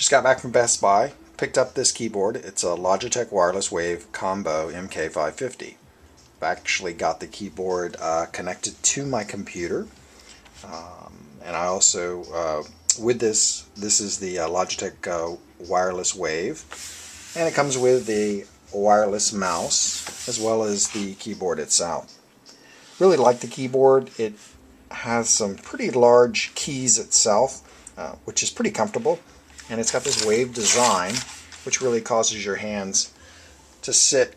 Just got back from Best Buy, picked up this keyboard. It's a Logitech Wireless Wave Combo MK550. I've actually got the keyboard connected to my computer. And I also, with this is the Logitech Wireless Wave. And it comes with the wireless mouse as well as the keyboard itself. Really like the keyboard. It has some pretty large keys itself, which is pretty comfortable. And it's got this wave design, which really causes your hands to sit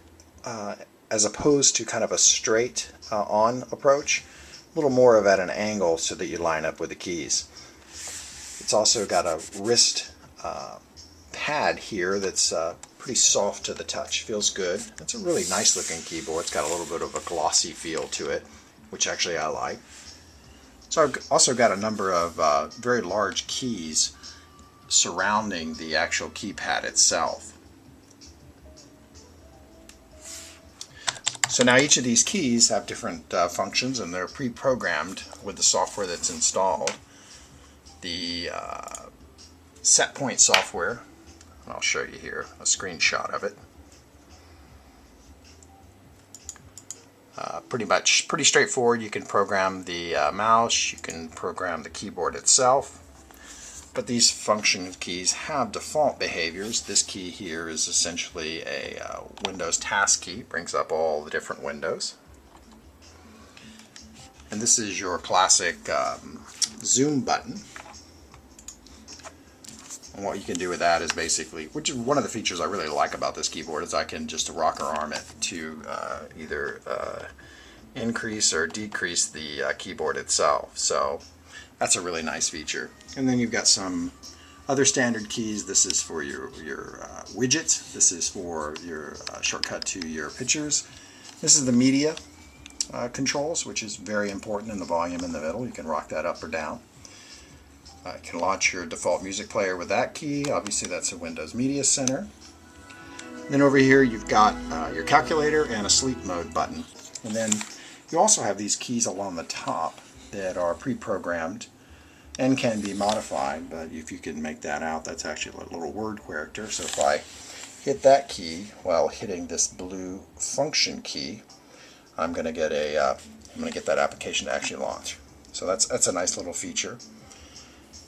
as opposed to kind of a straight on approach, a little more of at an angle so that you line up with the keys. It's also got a wrist pad here that's pretty soft to the touch. Feels good. It's a really nice looking keyboard. It's got a little bit of a glossy feel to it, which actually I like. So I've also got a number of very large keys surrounding the actual keypad itself. So now each of these keys have different functions, and they're pre-programmed with the software that's installed. The set point software, and I'll show you here a screenshot of it. Pretty straightforward. You can program the mouse, you can program the keyboard itself. But these function keys have default behaviors. This key here is essentially a Windows task key. Brings up all the different windows. And this is your classic zoom button. And what you can do with that is basically, which is one of the features I really like about this keyboard, is I can just rock or arm it to either increase or decrease the keyboard itself. So that's a really nice feature. And then you've got some other standard keys. This is for your widgets. This is for your shortcut to your pictures. This is the media controls, which is very important, in the volume in the middle. You can rock that up or down. You can launch your default music player with that key. Obviously that's a Windows Media Center. And then over here you've got your calculator and a sleep mode button. And then you also have these keys along the top that are pre-programmed and can be modified, but if you can make that out, that's actually a little word character. So if I hit that key while hitting this blue function key, I'm going to get that application to actually launch. So that's a nice little feature.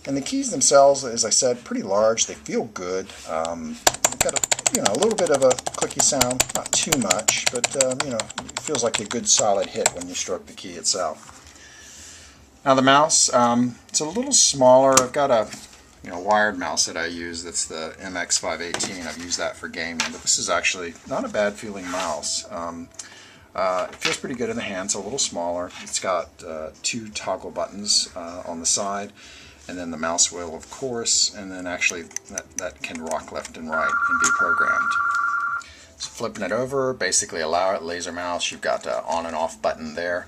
And the keys themselves, as I said, pretty large. They feel good. They've got a little bit of a clicky sound, not too much, but it feels like a good solid hit when you stroke the key itself. Now the mouse, it's a little smaller. I've got a wired mouse that I use. That's the MX518. I've used that for gaming, but this is actually not a bad feeling mouse. It feels pretty good in the hand. It's a little smaller. It's got two toggle buttons on the side, and then the mouse wheel, of course, and then actually that can rock left and right and be programmed. So flipping it over, basically allow it, laser mouse. You've got the on and off button there.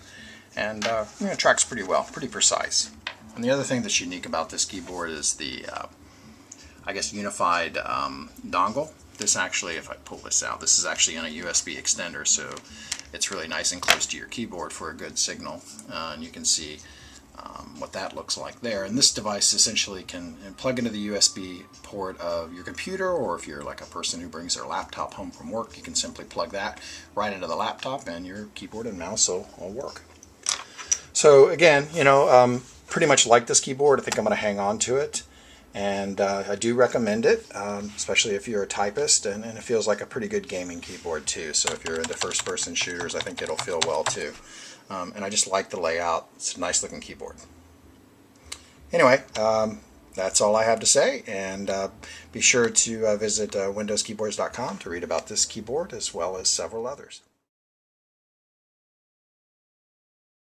And it tracks pretty well, pretty precise. And the other thing that's unique about this keyboard is the, I guess, unified dongle. This actually, if I pull this out, this is actually on a USB extender, so it's really nice and close to your keyboard for a good signal. And you can see what that looks like there. And this device essentially can plug into the USB port of your computer, or if you're like a person who brings their laptop home from work, you can simply plug that right into the laptop and your keyboard and mouse will work. So again, pretty much like this keyboard. I think I'm going to hang on to it, and I do recommend it, especially if you're a typist, and it feels like a pretty good gaming keyboard too. So if you're into first-person shooters, I think it'll feel well too. And I just like the layout. It's a nice looking keyboard. Anyway, that's all I have to say, and be sure to visit windowskeyboards.com to read about this keyboard as well as several others.